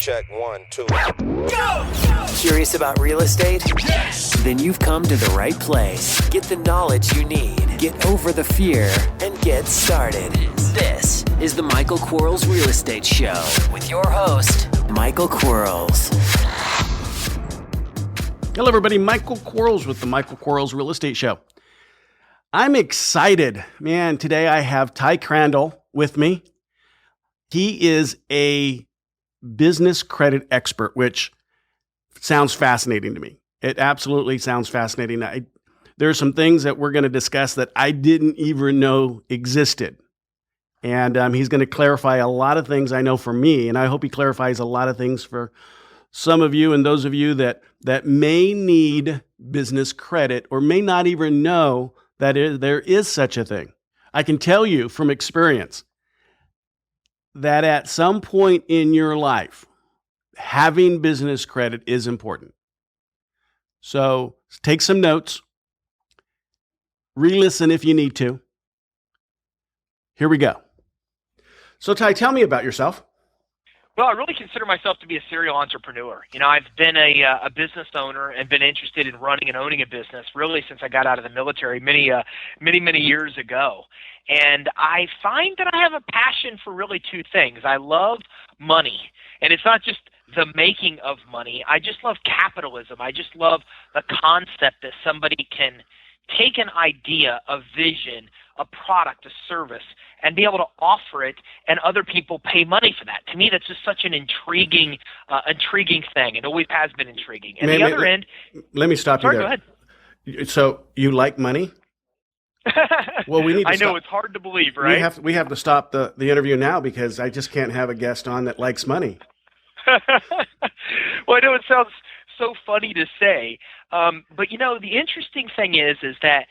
Check 1, 2. Go! Curious about real estate? Yes! Then you've come to the right place. Get the knowledge you need. Get over the fear and get started. This is the Michael Quarles Real Estate Show with your host, Michael Quarles. Hello, everybody. Michael Quarles with the Michael Quarles Real Estate Show. I'm excited. Man, today I have Ty Crandall with me. He is a business credit expert, which sounds fascinating to me. It absolutely sounds fascinating. There are some things that we're going to discuss that I didn't even know existed. And he's going to clarify a lot of things I know for me, and I hope he clarifies a lot of things for some of you and those of you that may need business credit or may not even know that there is such a thing. I can tell you from experience that at some point in your life, having business credit is important. So take some notes, re-listen if you need to. Here we go. So Ty, tell me about yourself. Well, I really consider myself to be a serial entrepreneur. You know, I've been a business owner and been interested in running and owning a business really since I got out of the military many years ago. And I find that I have a passion for really two things. I love money, and it's not just the making of money. I just love capitalism. I just love the concept that somebody can take an idea, a vision, a product, a service, and be able to offer it, and other people pay money for that. To me, that's just such an intriguing thing. It always has been intriguing. And the other end... Let me stop you there. Go ahead. So you like money? Well, we need to I know, stop. it's hard to believe, right? We have to stop the interview now because I just can't have a guest on that likes money. Well, I know it sounds so funny to say, but you know, the interesting thing is that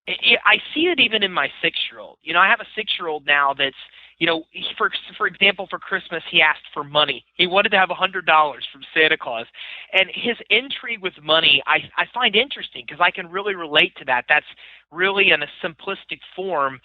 I see it even in my 6-year-old. You know, I have a 6-year-old now that's, you know, for example, for Christmas, he asked for money. He wanted to have $100 from Santa Claus. And his intrigue with money, I find interesting because I can really relate to that. That's really in a simplistic form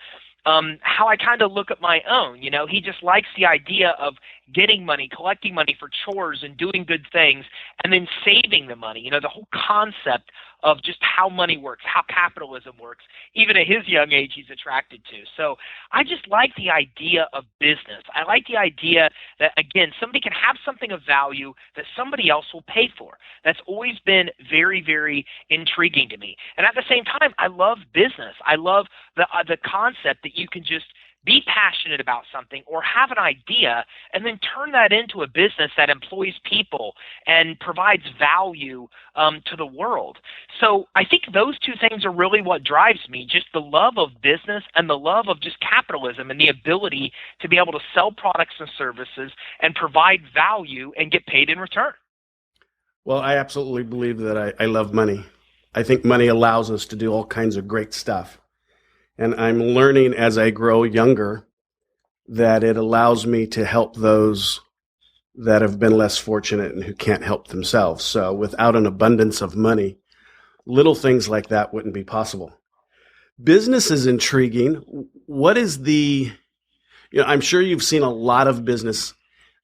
how I kind of look at my own. You know, he just likes the idea of getting money, collecting money for chores and doing good things, and then saving the money. You know, the whole concept of just how money works, how capitalism works, even at his young age he's attracted to. So I just like the idea of business. I like the idea that, again, somebody can have something of value that somebody else will pay for. That's always been very, very intriguing to me. And at the same time, I love business. I love the concept that you can just be passionate about something or have an idea and then turn that into a business that employs people and provides value to the world. So I think those two things are really what drives me, just the love of business and the love of just capitalism and the ability to be able to sell products and services and provide value and get paid in return. Well, I absolutely believe that I love money. I think money allows us to do all kinds of great stuff. And I'm learning as I grow younger that it allows me to help those that have been less fortunate and who can't help themselves. So without an abundance of money, little things like that wouldn't be possible. Business is intriguing. What is I'm sure you've seen a lot of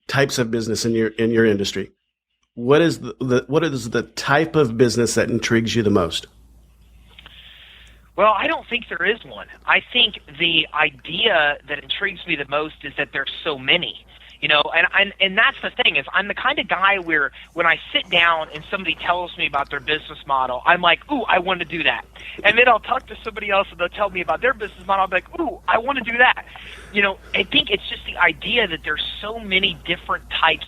types of business in your industry. What is the type of business that intrigues you the most? Well, I don't think there is one. I think the idea that intrigues me the most is that there's so many. You know, and that's the thing, is I'm the kind of guy where when I sit down and somebody tells me about their business model, I'm like, ooh, I want to do that. And then I'll talk to somebody else and they'll tell me about their business model. I'll be like, ooh, I want to do that. You know, I think it's just the idea that there's so many different types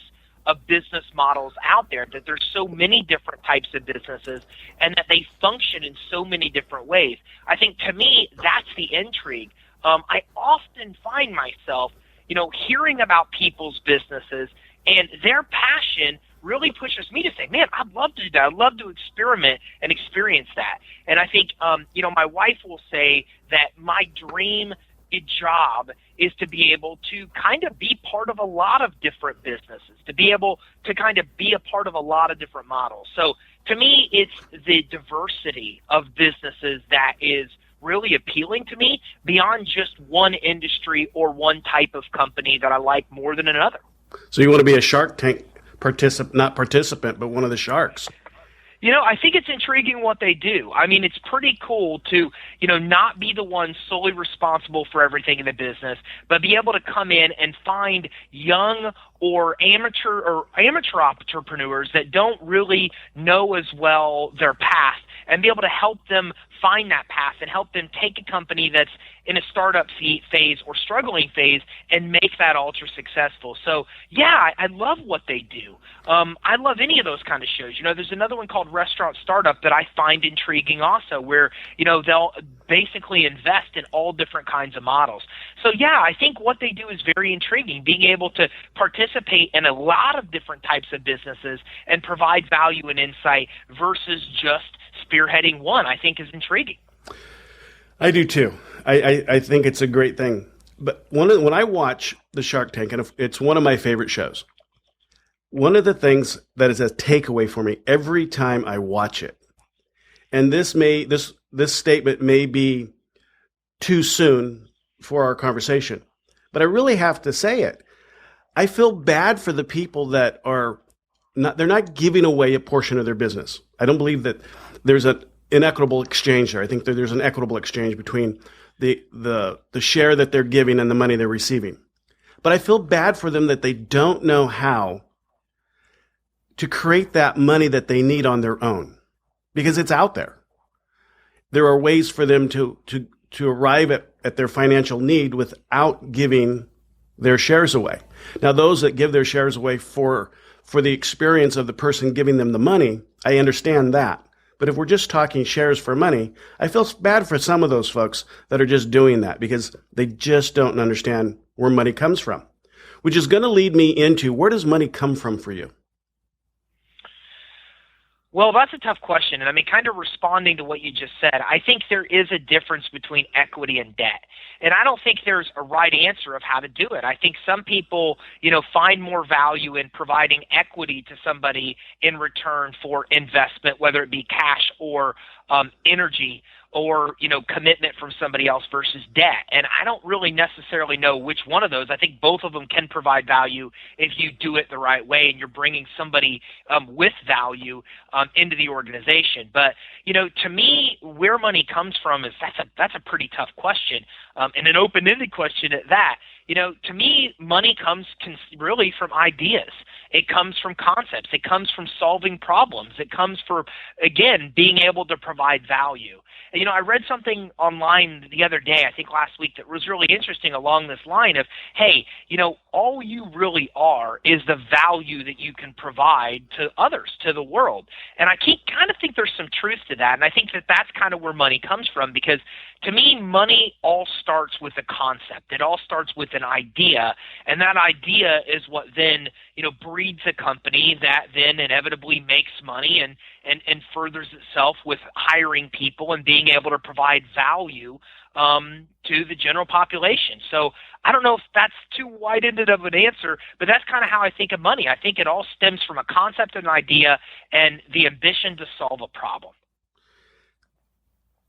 of business models out there, that there's so many different types of businesses and that they function in so many different ways. I think, to me, that's the intrigue. I often find myself, you know, hearing about people's businesses, and their passion really pushes me to say, man, I'd love to do that. I'd love to experiment and experience that. And I think, you know, my wife will say that my dream job is to be able to kind of be part of a lot of different businesses, to be able to kind of be a part of a lot of different models. So to me, it's the diversity of businesses that is really appealing to me beyond just one industry or one type of company that I like more than another. So you want to be a Shark Tank not participant, but one of the sharks. I think it's intriguing what they do. I mean, it's pretty cool to, not be the one solely responsible for everything in the business, but be able to come in and find young or amateur entrepreneurs that don't really know as well their path, and be able to help them find that path and help them take a company that's in a startup phase or struggling phase and make that ultra successful. So, yeah, I love what they do. I love any of those kind of shows. There's another one called Restaurant Startup that I find intriguing also, where, they'll basically invest in all different kinds of models. So, yeah, I think what they do is very intriguing, being able to participate in a lot of different types of businesses and provide value and insight versus just spearheading one, I think is intriguing. I do too. I think it's a great thing. But when I watch the Shark Tank, and it's one of my favorite shows, one of the things that is a takeaway for me every time I watch it, and this statement may be too soon for our conversation, but I really have to say it. I feel bad for the people that they're not giving away a portion of their business. I don't believe that there's an inequitable exchange there. I think that there's an equitable exchange between the share that they're giving and the money they're receiving. But I feel bad for them that they don't know how to create that money that they need on their own, because it's out there. There are ways for them to arrive at their financial need without giving their shares away. Now, those that give their shares away for the experience of the person giving them the money, I understand that. But if we're just talking shares for money, I feel bad for some of those folks that are just doing that because they just don't understand where money comes from, which is going to lead me into, where does money come from for you? Well, that's a tough question. And I mean, kind of responding to what you just said, I think there is a difference between equity and debt. And I don't think there's a right answer of how to do it. I think some people, find more value in providing equity to somebody in return for investment, whether it be cash or energy, or, commitment from somebody else versus debt. And I don't really necessarily know which one of those. I think both of them can provide value if you do it the right way and you're bringing somebody with value into the organization. But, to me, where money comes from that's a pretty tough question, and an open-ended question at that. To me, money comes really from ideas. It comes from concepts. It comes from solving problems. It comes from, again, being able to provide value. I read something online the other day, I think last week, that was really interesting along this line of, hey, all you really are is the value that you can provide to others, to the world. And I kind of think there's some truth to that. And I think that that's kind of where money comes from, because to me, money all starts with a concept. It all starts with an idea. And that idea is what then, breeds a company that then inevitably makes money and furthers itself with hiring people and being able to provide value to the general population. So I don't know if that's too wide-ended of an answer, but that's kind of how I think of money. I think it all stems from a concept and an idea and the ambition to solve a problem.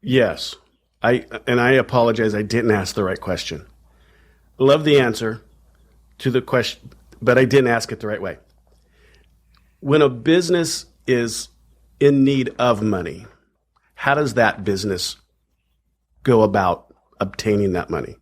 Yes. I apologize, I didn't ask the right question. Love the answer to the question, but I didn't ask it the right way. When a business is in need of money, how does that business go about obtaining that money?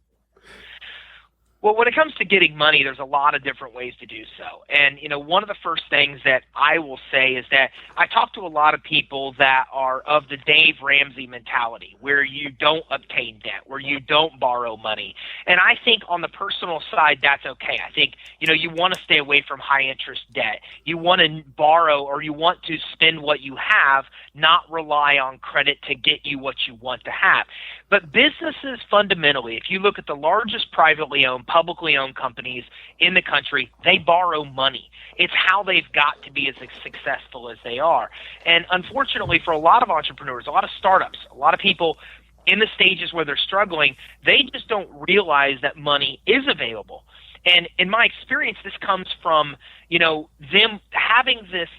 Well, when it comes to getting money, there's a lot of different ways to do so. And, one of the first things that I will say is that I talk to a lot of people that are of the Dave Ramsey mentality, where you don't obtain debt, where you don't borrow money. And I think on the personal side, that's okay. I think, you want to stay away from high interest debt. You want to borrow, or you want to spend what you have, not rely on credit to get you what you want to have. But businesses fundamentally, if you look at the largest privately owned, publicly owned companies in the country, they borrow money. It's how they've got to be as successful as they are. And unfortunately, for a lot of entrepreneurs, a lot of startups, a lot of people in the stages where they're struggling, they just don't realize that money is available. And in my experience, this comes from, them having this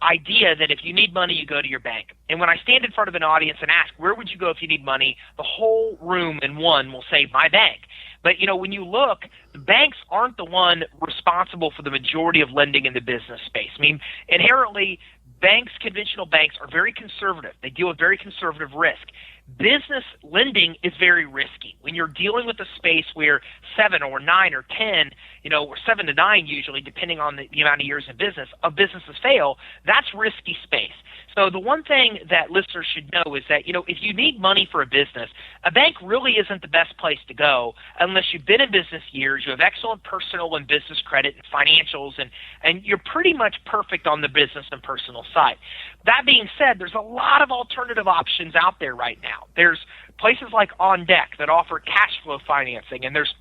idea that if you need money, you go to your bank. And when I stand in front of an audience and ask, where would you go if you need money? The whole room in one will say, my bank. But, when you look, the banks aren't the one responsible for the majority of lending in the business space. I mean, inherently, conventional banks are very conservative. They deal with very conservative risk. Business lending is very risky. When you're dealing with a space where 7 or 9 or 10, or 7 to 9 usually, depending on the amount of years in business, of businesses fail, that's risky space. So the one thing that listeners should know is that, if you need money for a business, a bank really isn't the best place to go unless you've been in business years, you have excellent personal and business credit and financials, and you're pretty much perfect on the business and personal side. That being said, there's a lot of alternative options out there right now. There's places like On Deck that offer cash flow financing, and there's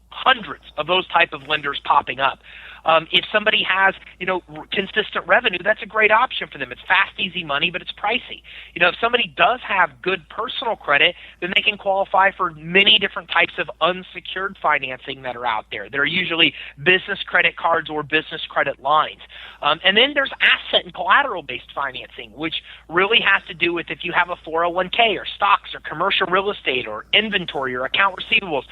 hundreds of those type of lenders popping up. If somebody has, consistent revenue, that's a great option for them. It's fast, easy money, but it's pricey. If somebody does have good personal credit, then they can qualify for many different types of unsecured financing that are out there. There are usually business credit cards or business credit lines. And then there's asset and collateral-based financing, which really has to do with if you have a 401k or stocks or commercial real estate or inventory or account receivables,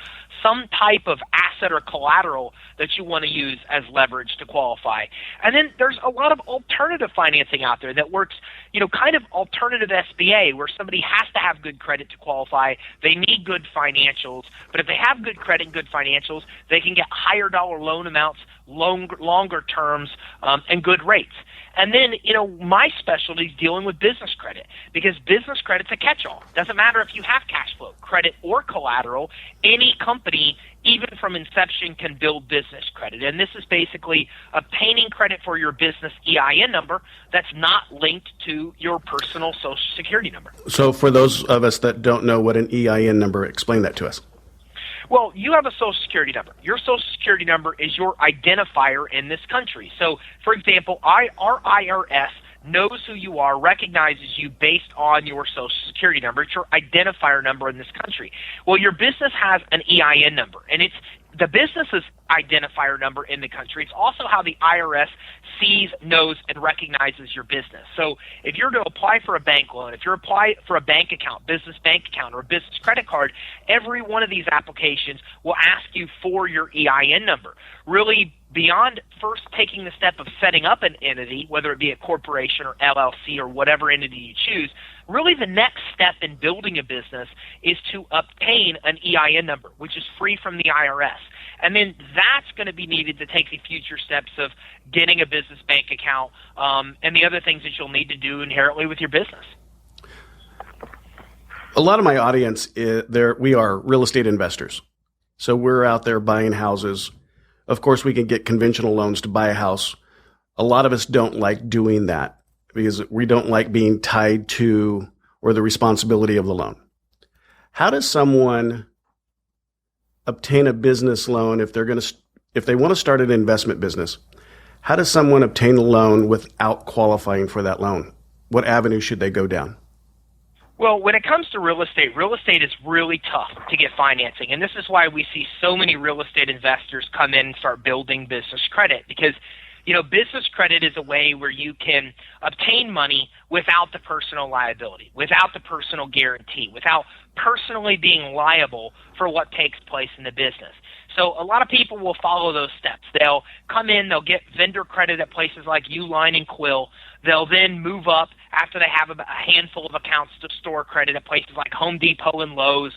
some type of asset or collateral that you want to use as leverage to qualify. And then there's a lot of alternative financing out there that works, kind of alternative SBA, where somebody has to have good credit to qualify. They need good financials, but if they have good credit and good financials, they can get higher dollar loan amounts, longer terms, and good rates. And then, my specialty is dealing with business credit, because business credit's a catch-all. Doesn't matter if you have cash flow, credit, or collateral. Any company, even from inception, can build business credit. And this is basically obtaining credit for your business EIN number that's not linked to your personal Social Security number. So for those of us that don't know what an EIN number, explain that to us. Well, you have a Social Security number. Your Social Security number is your identifier in this country. So, for example, our IRS knows who you are, recognizes you based on your Social Security number. It's your identifier number in this country. Well, your business has an EIN number, and it's the business's identifier number in the country. It's also how the IRS sees, knows, and recognizes your business. So if you're to apply for a bank loan, if you're apply for a bank account, business bank account, or a business credit card, every one of these applications will ask you for your EIN number. Really, beyond first taking the step of setting up an entity, whether it be a corporation or LLC or whatever entity you choose, really the next step in building a business is to obtain an EIN number, which is free from the IRS. And then that's going to be needed to take the future steps of getting a business bank account and the other things that you'll need to do inherently with your business. A lot of my audience, we are real estate investors. So we're out there buying houses. Of course, we can get conventional loans to buy a house. A lot of us don't like doing that because we don't like being tied to or the responsibility of the loan. How does someone obtain a business loan if they want to start an investment business? How does someone obtain a loan without qualifying for that loan? What avenue should they go down? Well, when it comes to real estate is really tough to get financing. And this is why we see so many real estate investors come in and start building business credit, because business credit is a way where you can obtain money without the personal liability, without the personal guarantee, without personally being liable for what takes place in the business. So a lot of people will follow those steps. They'll come in, they'll get vendor credit at places like Uline and Quill. They'll then move up after they have a handful of accounts to store credit at places like Home Depot and Lowe's,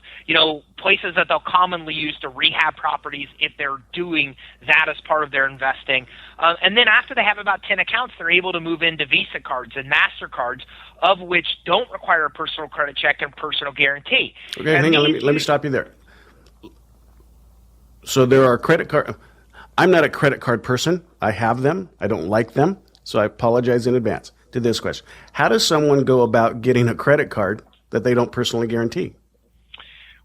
places that they'll commonly use to rehab properties if they're doing that as part of their investing. And then after they have about 10 accounts, they're able to move into Visa cards and MasterCards, of which don't require a personal credit check and personal guarantee. Okay, hang on. Let me stop you there. So there are credit card. I'm not a credit card person. I have them. I don't like them. So I apologize in advance to this question. How does someone go about getting a credit card that they don't personally guarantee?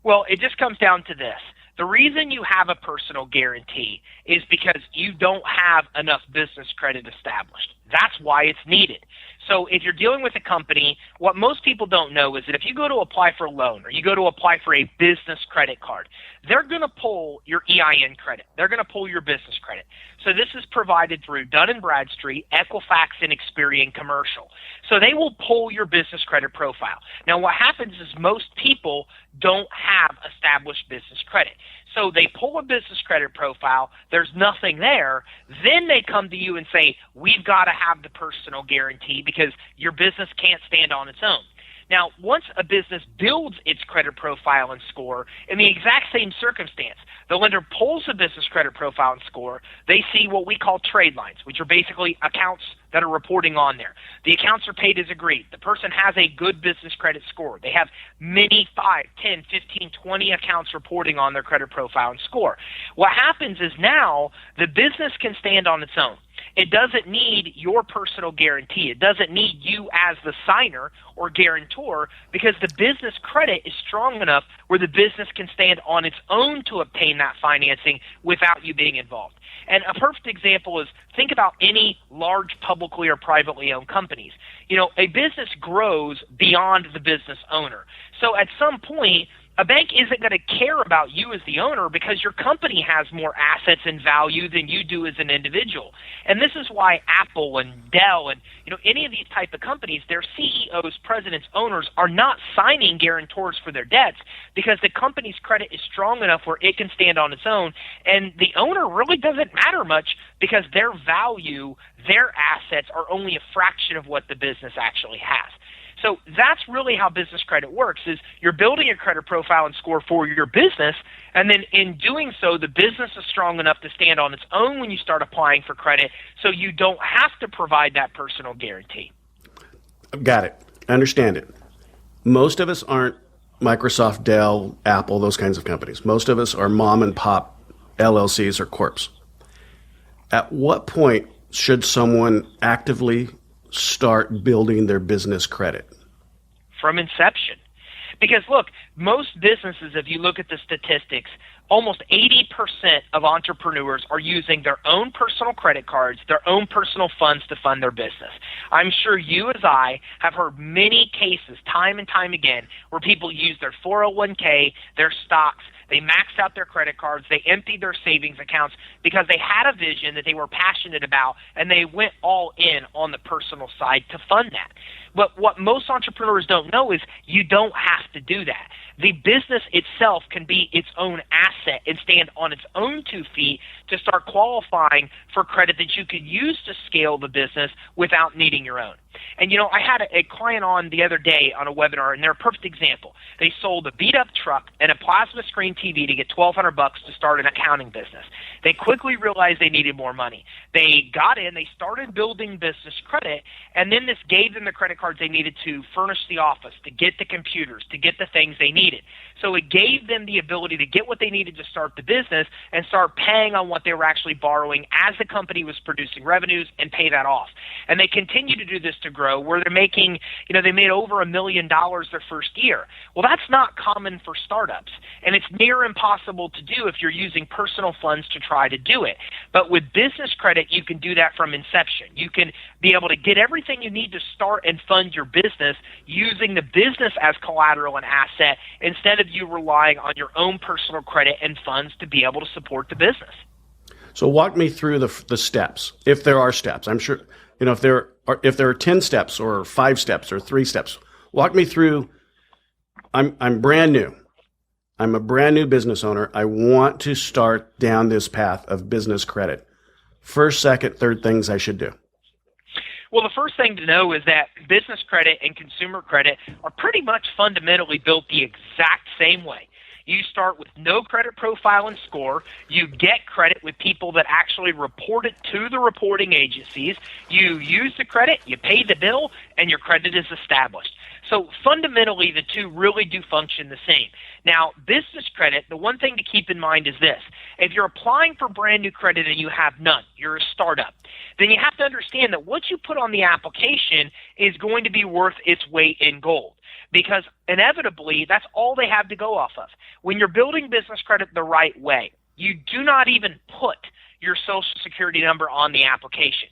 Well, it just comes down to this. The reason you have a personal guarantee is because you don't have enough business credit established. That's why it's needed. So if you're dealing with a company, what most people don't know is that if you go to apply for a loan or you go to apply for a business credit card, they're going to pull your EIN credit. They're going to pull your business credit. So this is provided through Dun Bradstreet, Equifax, and Experian Commercial. So they will pull your business credit profile. Now what happens is most people don't have established business credit. So they pull a business credit profile, there's nothing there, then they come to you and say, we've got to have the personal guarantee because your business can't stand on its own. Now, once a business builds its credit profile and score, in the exact same circumstance, the lender pulls the business credit profile and score, they see what we call trade lines, which are basically accounts that are reporting on there. The accounts are paid as agreed. The person has a good business credit score. They have many 5, 10, 15, 20 accounts reporting on their credit profile and score. What happens is now the business can stand on its own. It doesn't need your personal guarantee. It doesn't need you as the signer or guarantor because the business credit is strong enough where the business can stand on its own to obtain that financing without you being involved. And a perfect example is think about any large publicly or privately owned companies. You know, a business grows beyond the business owner. So at some point, a bank isn't going to care about you as the owner because your company has more assets and value than you do as an individual. And this is why Apple and Dell and any of these type of companies, their CEOs, presidents, owners are not signing guarantors for their debts because the company's credit is strong enough where it can stand on its own. And the owner really doesn't matter much because their value, their assets are only a fraction of what the business actually has. So that's really how business credit works, is you're building a credit profile and score for your business, and then in doing so, the business is strong enough to stand on its own when you start applying for credit, so you don't have to provide that personal guarantee. Got it. I understand it. Most of us aren't Microsoft, Dell, Apple, those kinds of companies. Most of us are mom and pop LLCs or corps. At what point should someone actively start building their business credit? From inception. Because look, most businesses, if you look at the statistics, almost 80% of entrepreneurs are using their own personal credit cards, their own personal funds to fund their business. I'm sure you as I have heard many cases time and time again where people use their 401k, their stocks, they maxed out their credit cards, they emptied their savings accounts because they had a vision that they were passionate about and they went all in on the personal side to fund that. But what most entrepreneurs don't know is you don't have to do that. The business itself can be its own asset and stand on its own 2 feet to start qualifying for credit that you could use to scale the business without needing your own. And, I had a client on the other day on a webinar, and they're a perfect example. They sold a beat-up truck and a plasma screen TV to get $1,200 to start an accounting business. They quickly realized they needed more money. They got in, they started building business credit, and then this gave them the credit cards they needed to furnish the office, to get the computers, to get the things they needed. So it gave them the ability to get what they needed to start the business and start paying on what they were actually borrowing as the company was producing revenues and pay that off. And they continue to do this to grow where they're making, they made over $1 million their first year. Well, that's not common for startups. And it's near impossible to do if you're using personal funds to try to do it. But with business credit, you can do that from inception. You can be able to get everything you need to start and fund your business using the business as collateral and asset instead of you relying on your own personal credit and funds to be able to support the business. So walk me through the steps, if there are steps. I'm sure, if there are 10 steps or 5 steps or 3 steps, walk me through. I'm brand new. I'm a brand new business owner. I want to start down this path of business credit. First, second, third things I should do. Well, the first thing to know is that business credit and consumer credit are pretty much fundamentally built the exact same way. You start with no credit profile and score. You get credit with people that actually report it to the reporting agencies. You use the credit, you pay the bill, and your credit is established. So fundamentally, the two really do function the same. Now, business credit, the one thing to keep in mind is this. If you're applying for brand new credit and you have none, you're a startup, then you have to understand that what you put on the application is going to be worth its weight in gold, because inevitably that's all they have to go off of. When you're building business credit the right way, you do not even put your social security number on the application.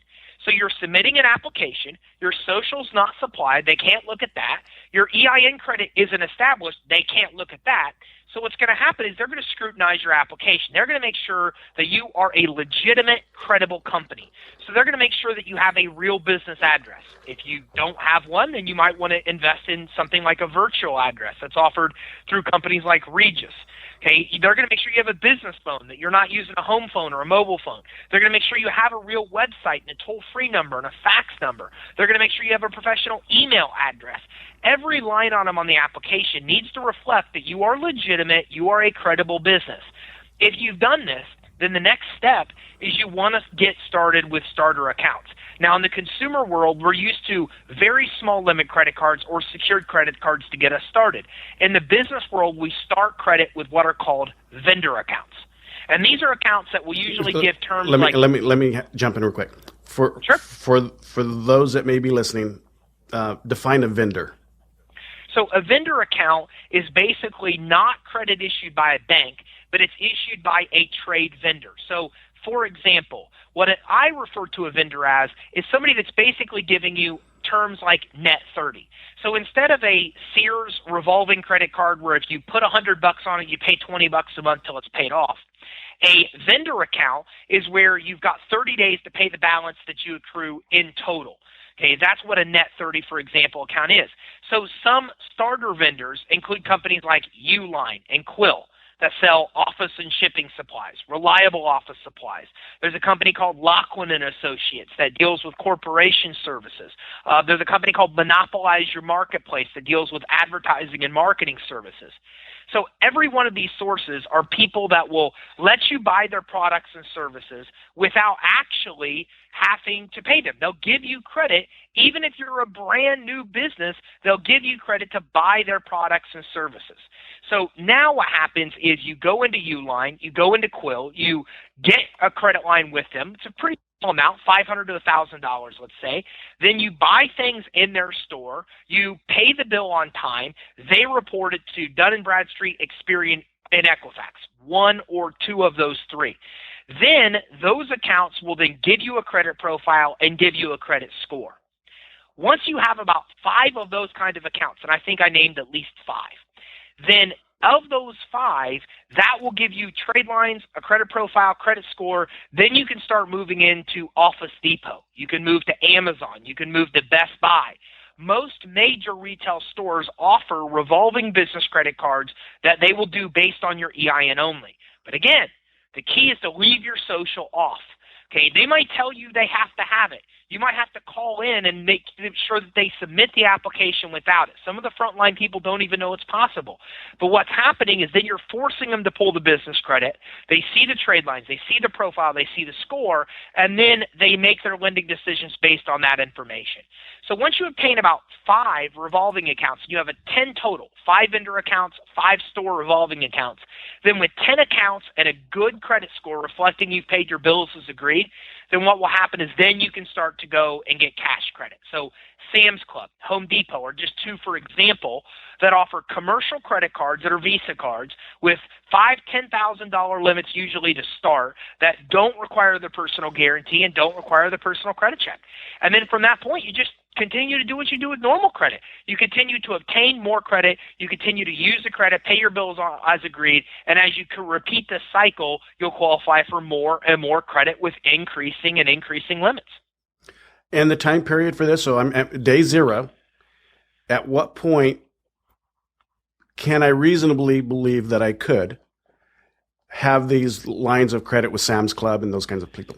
So you're submitting an application, your social's not supplied, they can't look at that. Your EIN credit isn't established, they can't look at that. So what's going to happen is they're going to scrutinize your application. They're going to make sure that you are a legitimate, credible company. So they're going to make sure that you have a real business address. If you don't have one, then you might want to invest in something like a virtual address that's offered through companies like Regis. Okay, they're going to make sure you have a business phone, that you're not using a home phone or a mobile phone. They're going to make sure you have a real website and a toll-free number and a fax number. They're going to make sure you have a professional email address. Every line on them on the application needs to reflect that you are legitimate, you are a credible business. If you've done this, then the next step is you want to get started with starter accounts. Now, in the consumer world, we're used to very small limit credit cards or secured credit cards to get us started. In the business world, we start credit with what are called vendor accounts. And these are accounts that will usually give terms let me jump in real quick. Sure. For those that may be listening, define a vendor. So a vendor account is basically not credit issued by a bank, but it's issued by a trade vendor. So, for example, what I refer to a vendor as is somebody that's basically giving you terms like net 30. So instead of a Sears revolving credit card where if you put $100 on it, you pay $20 a month till it's paid off, a vendor account is where you've got 30 days to pay the balance that you accrue in total. Okay, that's what a net 30, for example, account is. So some starter vendors include companies like Uline and Quill that sell office and shipping supplies, reliable office supplies. There's a company called Lachlan and Associates that deals with corporation services. There's a company called Monopolize Your Marketplace that deals with advertising and marketing services. So every one of these sources are people that will let you buy their products and services without actually having to pay them. They'll give you credit. Even if you're a brand new business, they'll give you credit to buy their products and services. So now what happens is you go into Uline, you go into Quill, you get a credit line with them. It's a pretty small amount, $500 to $1,000, let's say. Then you buy things in their store. You pay the bill on time. They report it to Dun Bradstreet, Experian, and Equifax, one or two of those three. Then those accounts will then give you a credit profile and give you a credit score. Once you have about 5 of those kind of accounts, and I think I named at least 5, then of those 5, that will give you trade lines, a credit profile, credit score. Then you can start moving into Office Depot. You can move to Amazon. You can move to Best Buy. Most major retail stores offer revolving business credit cards that they will do based on your EIN only. But again, the key is to leave your social off. Okay, they might tell you they have to have it. You might have to call in and make sure that they submit the application without it. Some of the frontline people don't even know it's possible. But what's happening is then you're forcing them to pull the business credit. They see the trade lines, they see the profile, they see the score, and then they make their lending decisions based on that information. So once you obtain about 5 revolving accounts, you have a 10 total, 5 vendor accounts, 5 store revolving accounts. Then with 10 accounts and a good credit score reflecting you've paid your bills as agreed, then what will happen is then you can start to go and get cash credit. So Sam's Club, Home Depot are just 2, for example, that offer commercial credit cards that are Visa cards with $5,000, $10,000 limits usually to start that don't require the personal guarantee and don't require the personal credit check. And then from that point, you just continue to do what you do with normal credit. You continue to obtain more credit. You continue to use the credit, pay your bills as agreed, and as you can repeat the cycle, you'll qualify for more and more credit with increasing and increasing limits. And the time period for this, so I'm at day 0. At what point can I reasonably believe that I could have these lines of credit with Sam's Club and those kinds of people?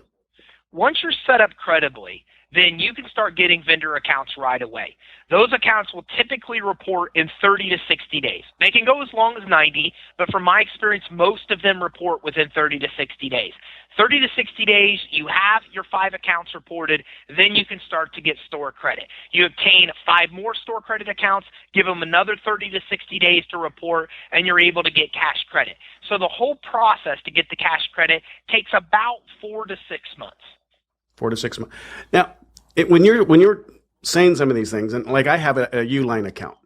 Once you're set up credibly, then you can start getting vendor accounts right away. Those accounts will typically report in 30 to 60 days. They can go as long as 90, but from my experience, most of them report within 30 to 60 days. 30 to 60 days, you have your 5 accounts reported, then you can start to get store credit. You obtain 5 more store credit accounts, give them another 30 to 60 days to report, and you're able to get cash credit. So the whole process to get the cash credit takes about 4 to 6 months. 4 to 6 months. Now, when you're saying some of these things, and like I have a Uline account,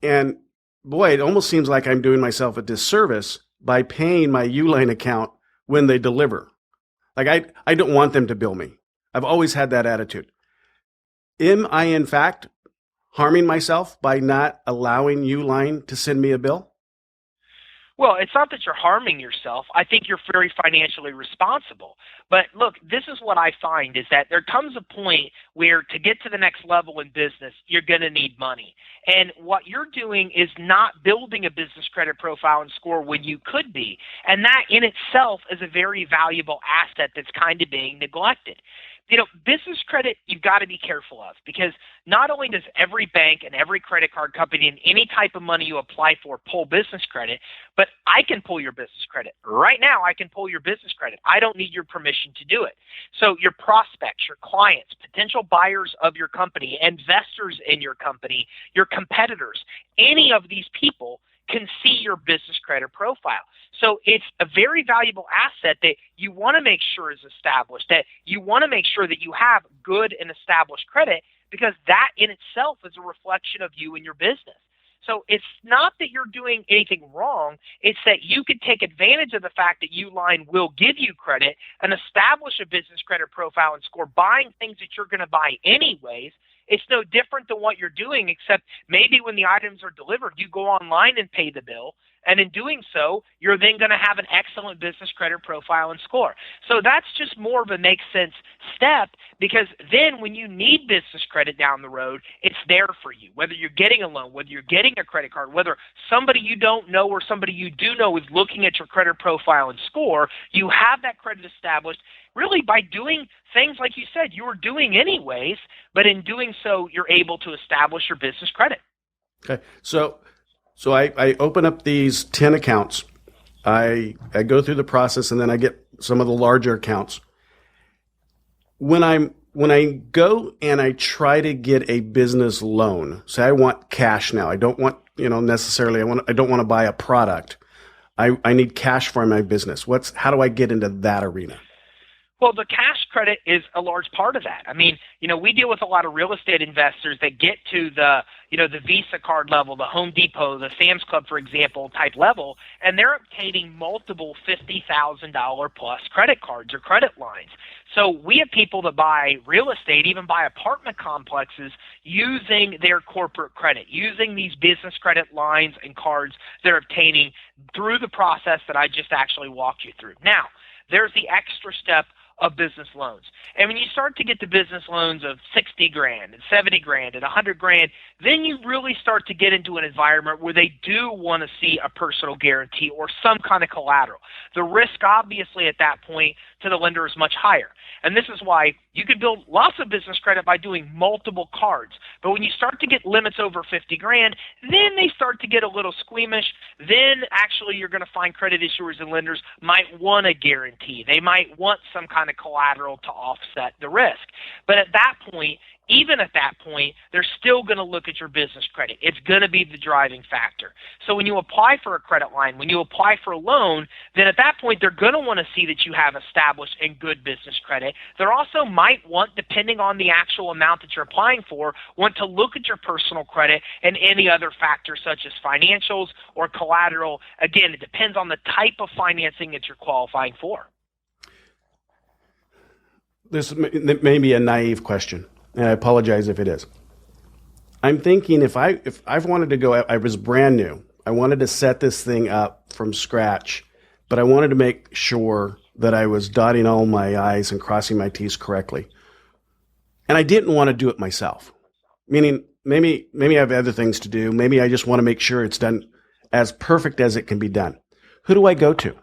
and boy, it almost seems like I'm doing myself a disservice by paying my Uline account when they deliver. Like I don't want them to bill me. I've always had that attitude. Am I, in fact, harming myself by not allowing Uline to send me a bill? Well, it's not that you're harming yourself. I think you're very financially responsible. But look, this is what I find is that there comes a point where to get to the next level in business, you're going to need money. And what you're doing is not building a business credit profile and score when you could be. And that in itself is a very valuable asset that's kind of being neglected. Business credit, you've got to be careful of, because not only does every bank and every credit card company and any type of money you apply for pull business credit, but I can pull your business credit. Right now, I can pull your business credit. I don't need your permission to do it. So your prospects, your clients, potential buyers of your company, investors in your company, your competitors, any of these people can see your business credit profile. So it's a very valuable asset that you want to make sure is established, that you want to make sure that you have good and established credit, because that in itself is a reflection of you and your business. So it's not that you're doing anything wrong. It's that you could take advantage of the fact that Uline will give you credit and establish a business credit profile and score buying things that you're going to buy anyways. It's no different than what you're doing, except maybe when the items are delivered, you go online and pay the bill. And in doing so, you're then going to have an excellent business credit profile and score. So that's just more of a make sense step, because then when you need business credit down the road, it's there for you. Whether you're getting a loan, whether you're getting a credit card, whether somebody you don't know or somebody you do know is looking at your credit profile and score, you have that credit established really by doing things like you said you were doing anyways, but in doing so, you're able to establish your business credit. Okay. So I open up these 10 accounts. I go through the process, and then I get some of the larger accounts. When I go and I try to get a business loan, say I want cash now. I don't want, necessarily, I don't want to buy a product. I need cash for my business. How do I get into that arena? Well, the cash credit is a large part of that. I mean, we deal with a lot of real estate investors that get to the Visa card level, the Home Depot, the Sam's Club, for example, type level, and they're obtaining multiple $50,000 plus credit cards or credit lines. So we have people that buy real estate, even buy apartment complexes, using their corporate credit, using these business credit lines and cards they're obtaining through the process that I just actually walked you through. Now, there's the extra step of business loans. And when you start to get to business loans of $60,000 and $70,000 and $100,000, then you really start to get into an environment where they do want to see a personal guarantee or some kind of collateral. The risk, obviously, at that point to the lender is much higher. And this is why you could build lots of business credit by doing multiple cards. But when you start to get limits over $50,000, then they start to get a little squeamish. Then actually you're going to find credit issuers and lenders might want a guarantee. They might want some kind of collateral to offset the risk. But at that point, even at that point, they're still going to look at your business credit. It's going to be the driving factor. So when you apply for a credit line, when you apply for a loan, then at that point, they're going to want to see that you have established and good business credit. They also might want, depending on the actual amount that you're applying for, want to look at your personal credit and any other factors such as financials or collateral. Again, it depends on the type of financing that you're qualifying for. This may be a naive question, and I apologize if it is. I'm thinking if I've wanted to go, I was brand new. I wanted to set this thing up from scratch, but I wanted to make sure that I was dotting all my I's and crossing my T's correctly. And I didn't want to do it myself, meaning maybe I have other things to do. Maybe I just want to make sure it's done as perfect as it can be done. Who do I go to?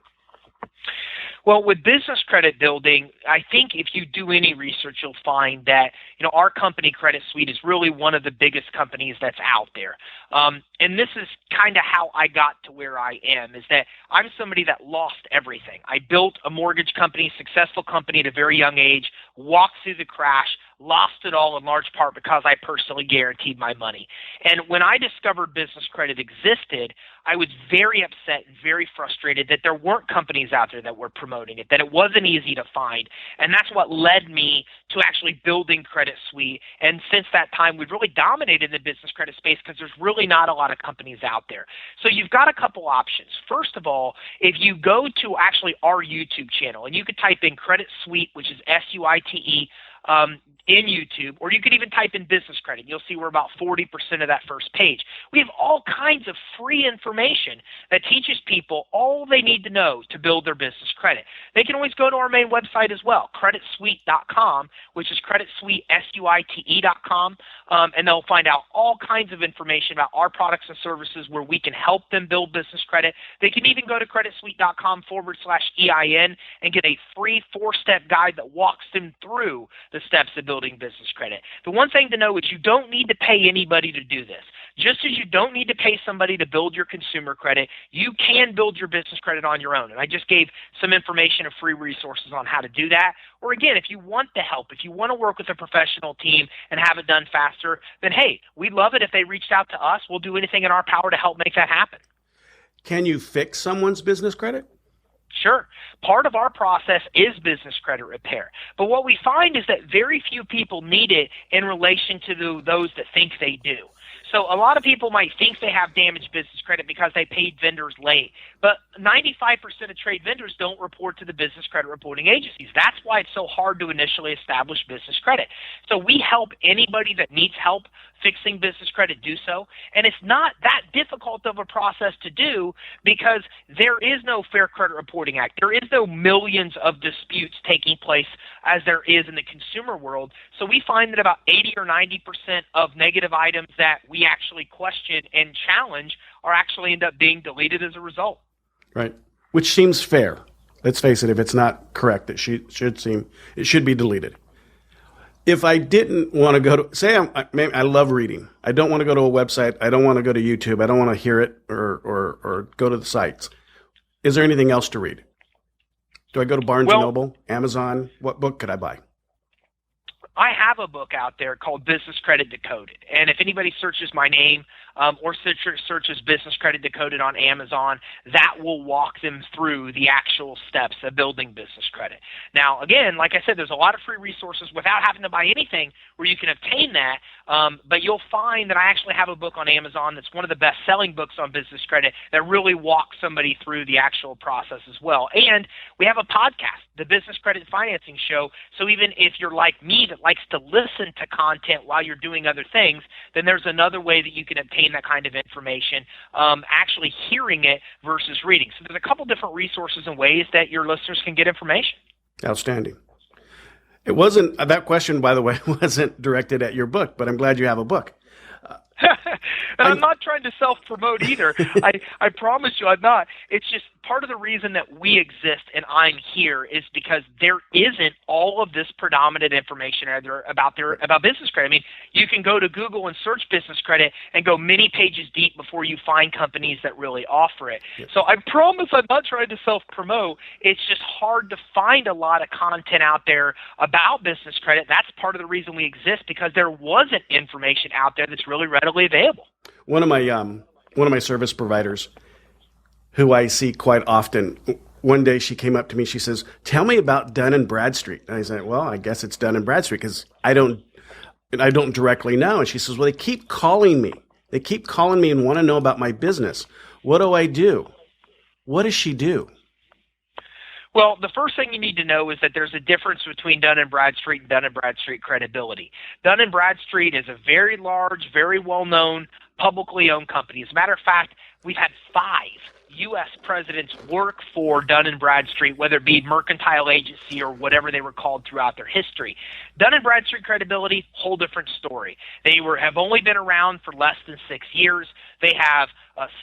Well, with business credit building, I think if you do any research, you'll find that, our company Credit Suite is really one of the biggest companies that's out there. And this is kind of how I got to where I am, is that I'm somebody that lost everything. I built a mortgage company, successful company at a very young age, walked through the crash, lost it all in large part because I personally guaranteed my money. And when I discovered business credit existed, I was very upset and very frustrated that there weren't companies out there that were promoting it, that it wasn't easy to find. And that's what led me to actually building Credit Suite. And since that time, we've really dominated the business credit space because there's really not a lot of companies out there. So you've got a couple options. First of all, if you go to actually our YouTube channel, and you could type in Credit Suite, which is SUITE, in YouTube, or you could even type in business credit. You'll see we're about 40% of that first page. We have all kinds of free information that teaches people all they need to know to build their business credit. They can always go to our main website as well, creditsuite.com, which is creditsuite, SUITE.com, and they'll find out all kinds of information about our products and services where we can help them build business credit. They can even go to creditsuite.com/EIN and get a free 4-step guide that walks them through the steps of building business credit. The one thing to know is you don't need to pay anybody to do this. Just as you don't need to pay somebody to build your consumer credit, you can build your business credit on your own. And I just gave some information of free resources on how to do that. Or again, if you want the help, if you want to work with a professional team and have it done faster, then hey, we'd love it if they reached out to us. We'll do anything in our power to help make that happen. Can you fix someone's business credit? Sure. Part of our process is business credit repair. But what we find is that very few people need it in relation to those that think they do. So a lot of people might think they have damaged business credit because they paid vendors late. But 95% of trade vendors don't report to the business credit reporting agencies. That's why it's so hard to initially establish business credit. So we help anybody that needs help fixing business credit do so. And it's not that difficult of a process to do because there is no Fair Credit Reporting Act. There is no millions of disputes taking place as there is in the consumer world. So we find that about 80 or 90% of negative items that we actually question and challenge are actually end up being deleted as a result. Right. Which seems fair. Let's face it, if it's not correct, it should be deleted. If I didn't want to go to, say I love reading. I don't want to go to a website. I don't want to go to YouTube. I don't want to hear it or go to the sites. Is there anything else to read? Do I go to Barnes & Noble, Amazon? What book could I buy? I have a book out there called Business Credit Decoded. And if anybody searches my name or searches Business Credit Decoded on Amazon, that will walk them through the actual steps of building business credit. Now, again, like I said, there's a lot of free resources without having to buy anything where you can obtain that. But you'll find that I actually have a book on Amazon that's one of the best-selling books on business credit that really walks somebody through the actual process as well. And we have a podcast, the Business Credit Financing Show. So even if you're like me that likes to listen to content while you're doing other things, then there's another way that you can obtain that kind of information, actually hearing it versus reading. So there's a couple different resources and ways that your listeners can get information. Outstanding. It wasn't, that question, by the way, wasn't directed at your book, but I'm glad you have a book. And I'm not trying to self-promote either. I promise you I'm not. It's just part of the reason that we exist and I'm here is because there isn't all of this predominant information about business credit. I mean, you can go to Google and search business credit and go many pages deep before you find companies that really offer it. Yes. So I promise I'm not trying to self-promote. It's just hard to find a lot of content out there about business credit. That's part of the reason we exist, because there wasn't information out there that's really readily available. One of my service providers, who I see quite often, one day she came up to me. She says, "Tell me about Dun Bradstreet." And I said, "Well, I guess it's Dun Bradstreet because I don't directly know." And she says, "Well, they keep calling me. They keep calling me and want to know about my business. What do I do?" What does she do? Well, the first thing you need to know is that there's a difference between Dun & Bradstreet and Dun & Bradstreet Credibility. Dun & Bradstreet is a very large, very well-known, publicly owned company. As a matter of fact, we've had 5 U.S. presidents work for Dun & Bradstreet, whether it be mercantile agency or whatever they were called throughout their history. Dun & Bradstreet Credibility, whole different story. They have only been around for less than 6 years. They have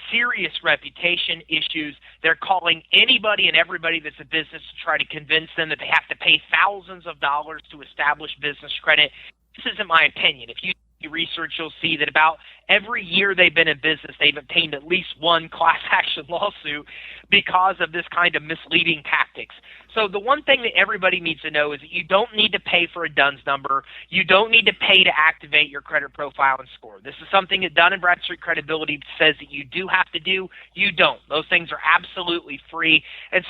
serious reputation issues. They're calling anybody and everybody that's a business to try to convince them that they have to pay thousands of dollars to establish business credit. This isn't my opinion. If you research, you'll see that about every year they've been in business, they've obtained at least one class action lawsuit because of this kind of misleading tactics. So the one thing that everybody needs to know is that you don't need to pay for a DUNS number. You don't need to pay to activate your credit profile and score. This is something that Dun & Bradstreet Credibility says that you do have to do. You don't. Those things are absolutely free. And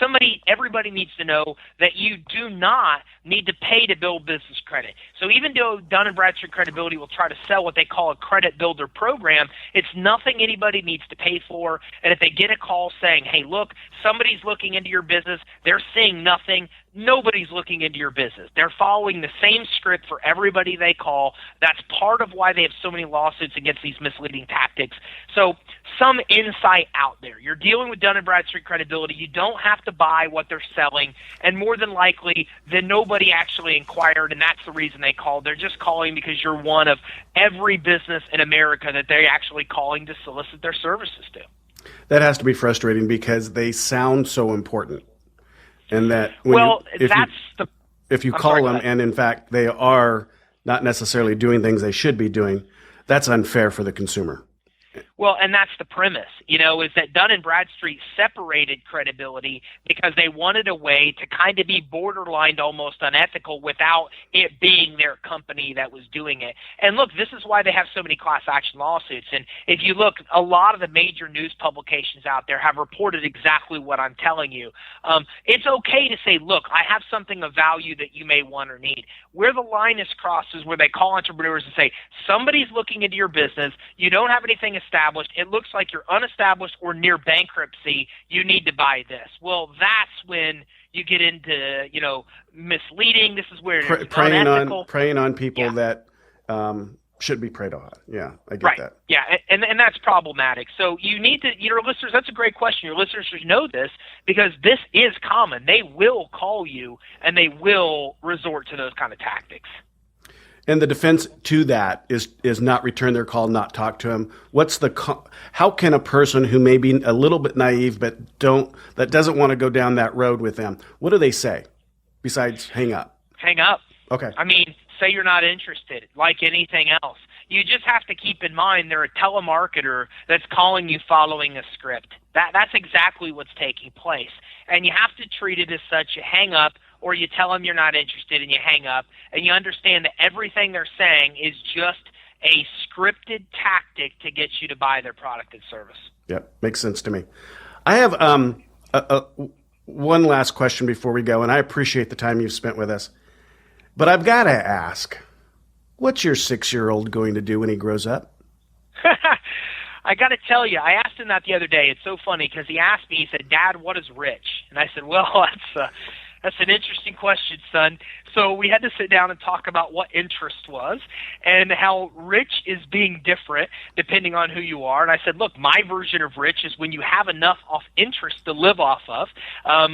everybody needs to know that you do not need to pay to build business credit. So even though Dun & Bradstreet Credibility will try to sell what they call a credit builder program, it's nothing anybody needs to pay for. And if they get a call saying, "Hey, look, somebody's looking into your business, they're seeing nothing," nobody's looking into your business. They're following the same script for everybody they call. That's part of why they have so many lawsuits against these misleading tactics. So some insight out there. You're dealing with Dun Bradstreet Credibility. You don't have to buy what they're selling, and more than likely, then nobody actually inquired, and that's the reason they called. They're just calling because you're one of every business in America that they're actually calling to solicit their services to. That has to be frustrating because they sound so important. And that if you call them and in fact they are not necessarily doing things they should be doing, that's unfair for the consumer. Well, and that's the premise, is that Dun & Bradstreet separated credibility because they wanted a way to kind of be borderline almost unethical without it being their company that was doing it. And look, this is why they have so many class action lawsuits. And if you look, a lot of the major news publications out there have reported exactly what I'm telling you. It's okay to say, look, I have something of value that you may want or need. Where the line is crossed is where they call entrepreneurs and say, somebody's looking into your business, you don't have anything established, it looks like you're unestablished or near bankruptcy, you need to buy this. Well, that's when you get into, misleading. This is where it's unethical. Preying on people that should be preyed on. Yeah, I get that. Yeah, and that's problematic. So you need to, your listeners, that's a great question. Your listeners should know this because this is common. They will call you and they will resort to those kind of tactics. And the defense to that is not return their call, not talk to them. How can a person who may be a little bit naive but doesn't want to go down that road with them, what do they say besides hang up? Hang up. Okay. I mean, say you're not interested, like anything else. You just have to keep in mind they're a telemarketer that's calling you following a script. That's exactly what's taking place. And you have to treat it as such. You hang up, or you tell them you're not interested and you hang up, and you understand that everything they're saying is just a scripted tactic to get you to buy their product and service. Yep, makes sense to me. I have one last question before we go, and I appreciate the time you've spent with us. But I've got to ask, what's your 6-year-old going to do when he grows up? I got to tell you, I asked him that the other day. It's so funny because he asked me, he said, Dad, what is rich? And I said, well, that's an interesting question, son. So we had to sit down and talk about what interest was and how rich is being different depending on who you are. And I said, look, my version of rich is when you have enough off interest to live off of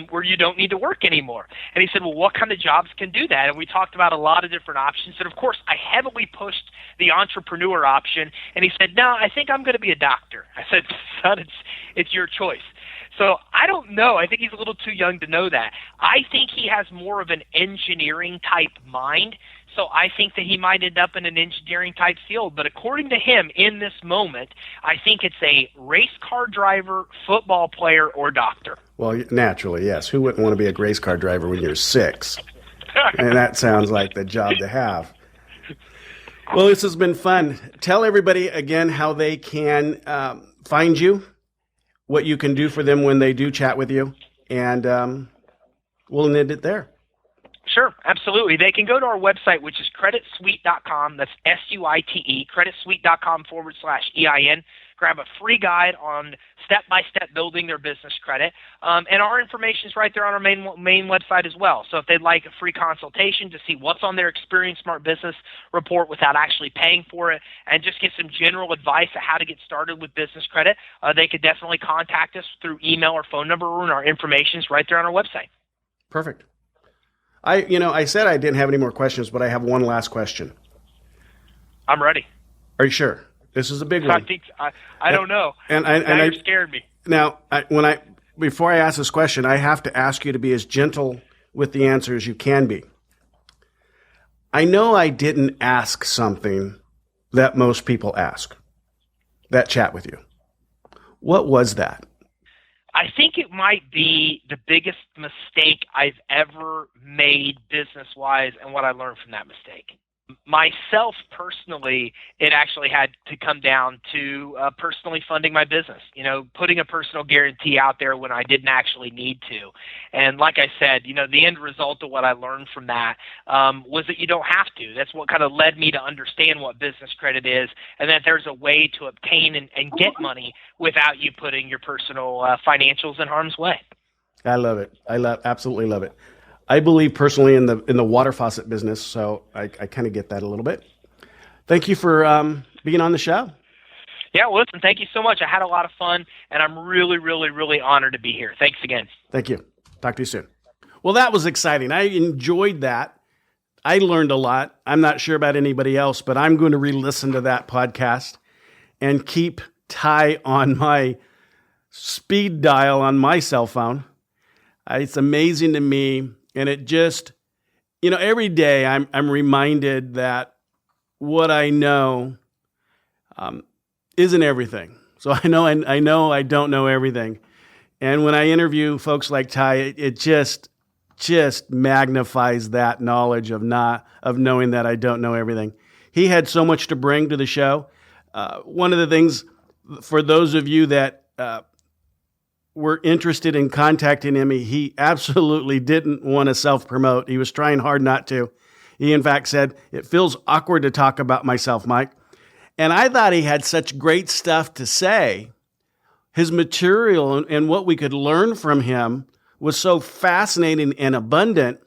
where you don't need to work anymore. And he said, well, what kind of jobs can do that? And we talked about a lot of different options. And, of course, I heavily pushed the entrepreneur option. And he said, no, I think I'm going to be a doctor. I said, son, it's your choice. So I don't know. I think he's a little too young to know that. I think he has more of an engineering type mind. So I think that he might end up in an engineering type field. But according to him, in this moment, I think it's a race car driver, football player, or doctor. Well, naturally, yes. Who wouldn't want to be a race car driver when you're 6? And that sounds like the job to have. Well, this has been fun. Tell everybody again how they can find you, what you can do for them when they do chat with you, and we'll end it there. Sure, absolutely. They can go to our website, which is creditsuite.com. That's SUITE, creditsuite.com/EIN. Grab a free guide on step-by-step building their business credit. And our information is right there on our main website as well. So if they'd like a free consultation to see what's on their Experience Smart Business report without actually paying for it and just get some general advice on how to get started with business credit, they could definitely contact us through email or phone number, and our information is right there on our website. Perfect. I said I didn't have any more questions, but I have one last question. I'm ready. Are you sure? This is a big one. I don't know. And you scared me. Now, before I ask this question, I have to ask you to be as gentle with the answer as you can be. I know I didn't ask something that most people ask that chat with you. What was that? I think it might be the biggest mistake I've ever made business-wise and what I learned from that mistake. Myself personally, it actually had to come down to personally funding my business, putting a personal guarantee out there when I didn't actually need to. And like I said, the end result of what I learned from that was that you don't have to. That's what kind of led me to understand what business credit is and that there's a way to obtain and get money without you putting your personal financials in harm's way. I love it. Absolutely love it. I believe personally in the water faucet business, so I kind of get that a little bit. Thank you for being on the show. Yeah, well, listen, thank you so much. I had a lot of fun, and I'm really, really, really honored to be here. Thanks again. Thank you. Talk to you soon. Well, that was exciting. I enjoyed that. I learned a lot. I'm not sure about anybody else, but I'm going to re-listen to that podcast and keep Ty on my speed dial on my cell phone. It's amazing to me. And it just, every day I'm reminded that what I know isn't everything. So I know I don't know everything. And when I interview folks like Ty, it just magnifies that knowledge of knowing that I don't know everything. He had so much to bring to the show. One of the things for those of you that were interested in contacting him, he absolutely didn't want to self-promote. He was trying hard not to. He, in fact, said, "It feels awkward to talk about myself, Mike." And I thought he had such great stuff to say. His material and what we could learn from him was so fascinating and abundant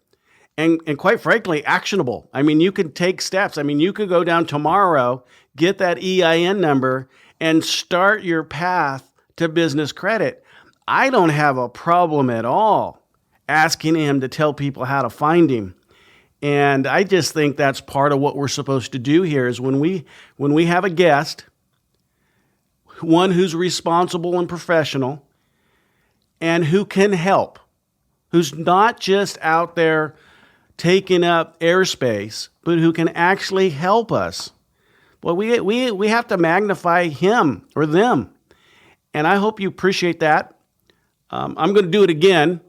and quite frankly, actionable. I mean, you could take steps. I mean, you could go down tomorrow, get that EIN number, and start your path to business credit. I don't have a problem at all asking him to tell people how to find him. And I just think that's part of what we're supposed to do here is when we have a guest, one who's responsible and professional and who can help, who's not just out there taking up airspace, but who can actually help us. Well, we have to magnify him or them. And I hope you appreciate that. I'm going to do it again.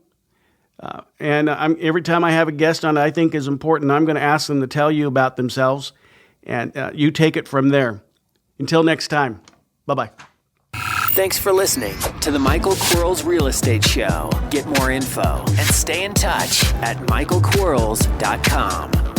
And every time I have a guest on I think is important, I'm going to ask them to tell you about themselves. And you take it from there. Until next time, bye-bye. Thanks for listening to the Michael Quarles Real Estate Show. Get more info and stay in touch at michaelquarles.com.